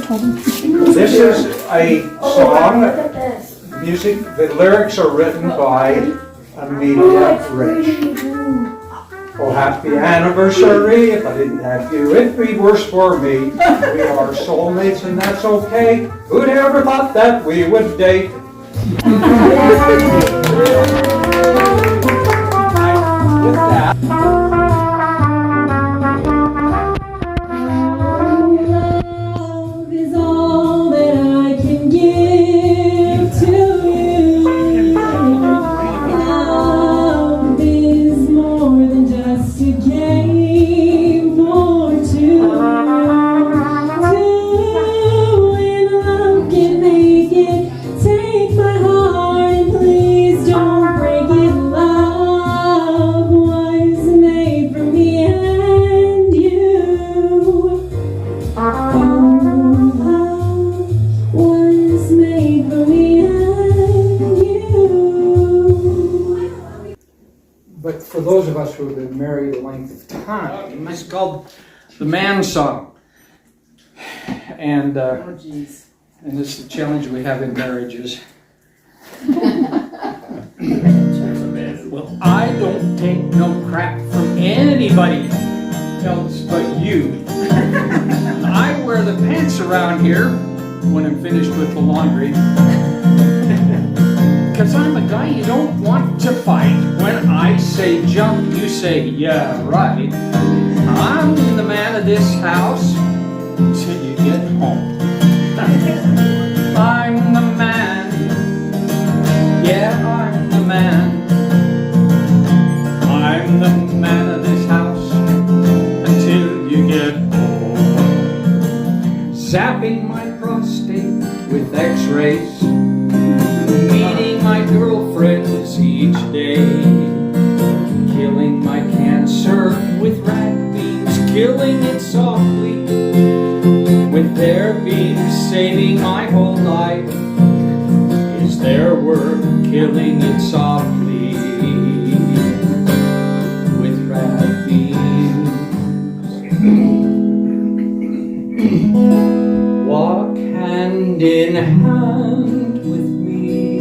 This is a song, music, the lyrics are written by Anne-Marit. Oh, happy anniversary. If I didn't have you, it'd be worse for me. We are soulmates and that's okay. Who'd ever thought that we would date? With that. But for those of us who have been married a length of time, it's called the man song. And and this is the challenge we have in marriages. Well, I don't take no crap from anybody else but you. I wear the pants around here when I'm finished with the laundry. Because I'm a guy you don't want to fight. When I say jump, you say, yeah, right. I'm the man of this house till you get home. I'm the man. Yeah, I'm the man. I'm the man of this house until you get home. Zapping my prostate with x-rays. Meeting my girlfriends each day, killing my cancer with rat beams, killing it softly with their beams, saving my whole life is their work, killing it softly with rat beams. Walk hand in hand with me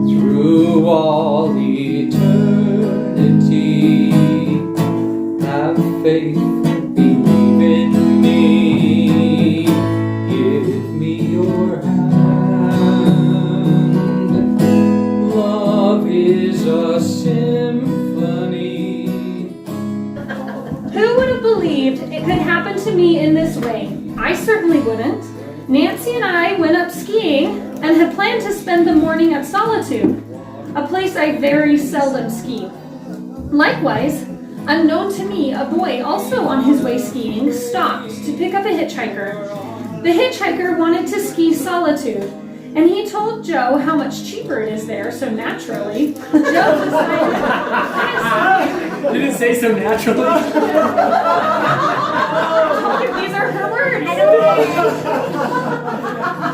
through all eternity. Have faith, believe in me. Give me your hand. Love is a symphony. Who would have believed it could happen to me in this way? I certainly wouldn't. Nancy and I went up skiing and had planned to spend the morning at Solitude, a place I very seldom ski. Likewise, unknown to me, a boy also on his way skiing stopped to pick up a hitchhiker. The hitchhiker wanted to ski Solitude, and he told Joe how much cheaper it is there, so naturally, Joe decided... Did it say so naturally? These are her words.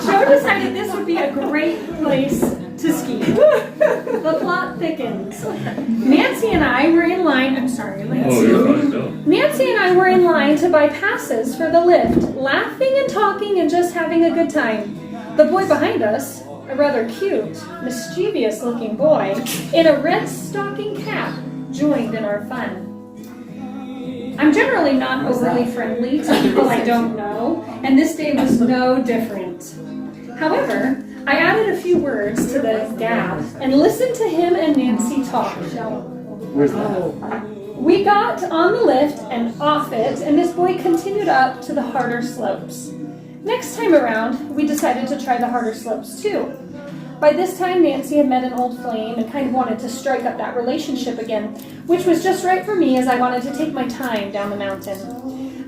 Joe decided this would be a great place to ski. The plot thickens. Nancy and I were in line. Nancy and I were in line to buy passes for the lift, laughing and talking and just having a good time. The boy behind us, a rather cute, mischievous-looking boy in a red stocking cap, joined in our fun. I'm generally not overly friendly to people I don't know, and this day was no different. However, I added a few words to the gap and listened to him and Nancy talk. Where's that? We got on the lift and off it, and this boy continued up to the harder slopes. Next time around, we decided to try the harder slopes too. By this time, Nancy had met an old flame and kind of wanted to strike up that relationship again, which was just right for me as I wanted to take my time down the mountain.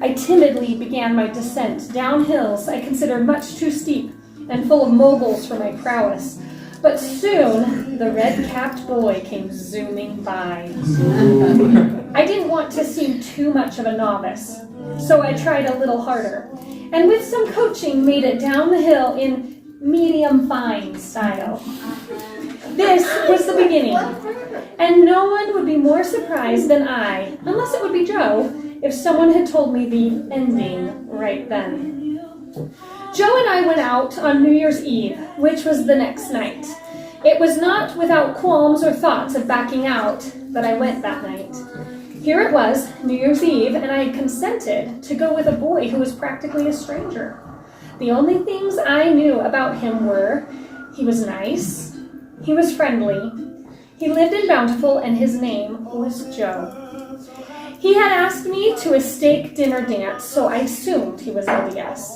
I timidly began my descent down hills I considered much too steep and full of moguls for my prowess. But soon, the red-capped boy came zooming by. I didn't want to seem too much of a novice, so I tried a little harder, and with some coaching made it down the hill in medium fine style. This was the beginning, and no one would be more surprised than I, unless it would be Joe, if someone had told me the ending right then. Joe and I went out on New Year's Eve, which was the next night. It was not without qualms or thoughts of backing out that I went that night. Here it was, New Year's Eve, and I had consented to go with a boy who was practically a stranger. The only things I knew about him were he was nice, he was friendly, he lived in Bountiful, and his name was Joe. He had asked me to a steak dinner dance, so I assumed he was LDS.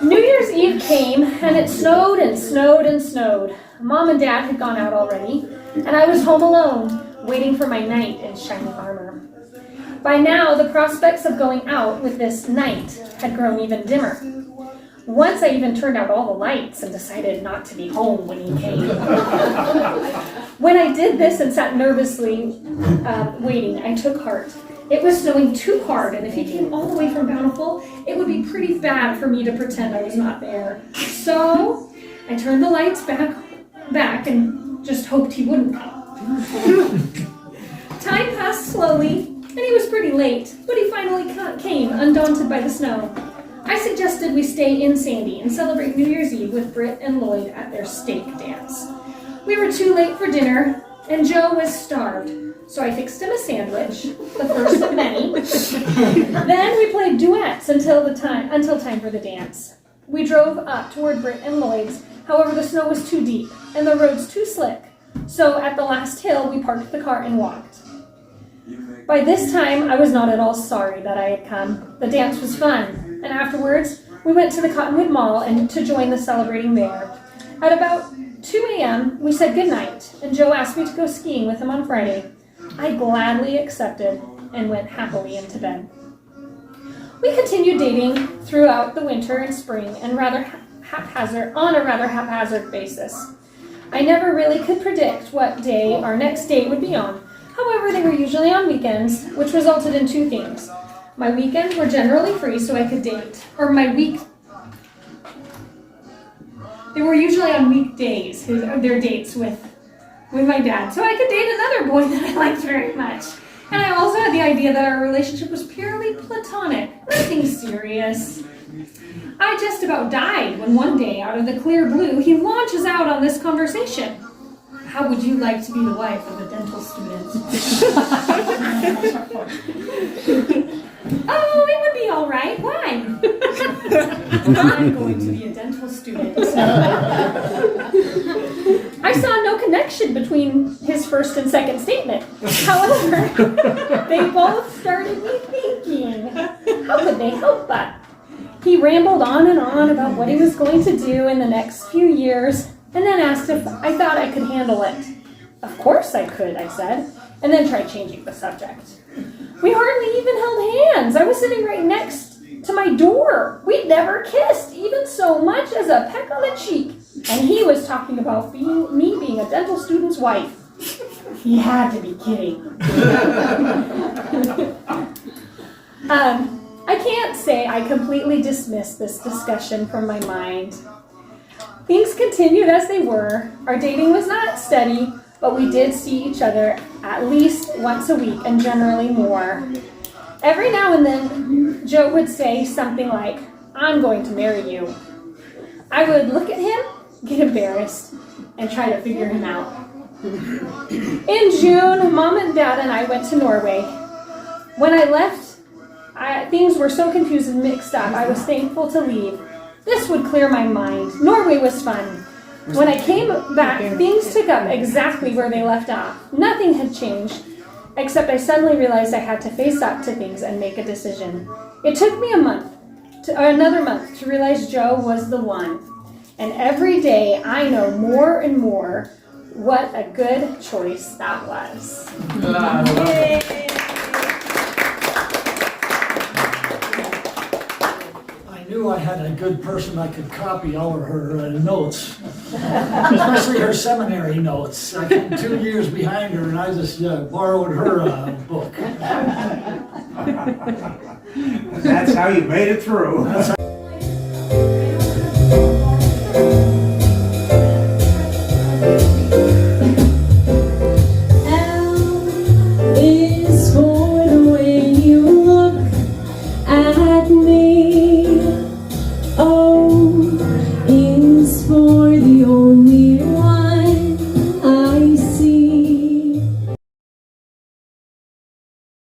New Year's Eve came, and it snowed and snowed and snowed. Mom and Dad had gone out already, and I was home alone, waiting for my knight in shiny armor. By now, the prospects of going out with this knight had grown even dimmer. Once I even turned out all the lights and decided not to be home when he came. When I did this and sat nervously waiting, I took heart. It was snowing too hard, and if he came all the way from Bountiful, it would be pretty bad for me to pretend I was not there. So I turned the lights back and just hoped he wouldn't come. Time passed slowly, and he was pretty late, but he finally came, undaunted by the snow. I suggested we stay in Sandy and celebrate New Year's Eve with Britt and Lloyd at their steak dance. We were too late for dinner, and Joe was starved, so I fixed him a sandwich, the first of many. Then we played duets until time for the dance. We drove up toward Britt and Lloyd's. However, the snow was too deep and the roads too slick, so at the last hill we parked the car and walked. By this time, I was not at all sorry that I had come. The dance was fun. And afterwards, we went to the Cottonwood Mall and to join the celebrating there. At about 2 a.m., we said goodnight, and Joe asked me to go skiing with him on Friday. I gladly accepted and went happily into bed. We continued dating throughout the winter and spring and on a rather haphazard basis. I never really could predict what day our next date would be on. However, they were usually on weekends, which resulted in two things. My weekends were generally free, so I could date. They were usually on weekdays, their dates with my dad, so I could date another boy that I liked very much. And I also had the idea that our relationship was purely platonic, nothing serious. I just about died when one day, out of the clear blue, he launches out on this conversation. How would you like to be the wife of a dental student? Oh, it would be all right. Why? I'm going to be a dental student. I saw no connection between his first and second statement. However, they both started me thinking, how could they help but? He rambled on and on about what he was going to do in the next few years, and then asked if I thought I could handle it. Of course I could, I said, and then tried changing the subject. We hardly even held hands. I was sitting right next to my door. We'd never kissed, even so much as a peck on the cheek. And he was talking about me being a dental student's wife. He had to be kidding. I can't say I completely dismissed this discussion from my mind. Things continued as they were. Our dating was not steady, but we did see each other at least once a week and generally more. Every now and then, Joe would say something like, "I'm going to marry you." I would look at him, get embarrassed, and try to figure him out. In June, Mom and Dad and I went to Norway. When I left, things were so confused and mixed up, I was thankful to leave. This would clear my mind. Norway was fun. When I came back, things took up exactly where they left off. Nothing had changed, except I suddenly realized I had to face up to things and make a decision. It took me another month to realize Joe was the one. And every day I know more and more what a good choice that was. Yay! I knew I had a good person I could copy all of her notes, especially her seminary notes. I came 2 years behind her, and I just borrowed her book. That's how you made it through.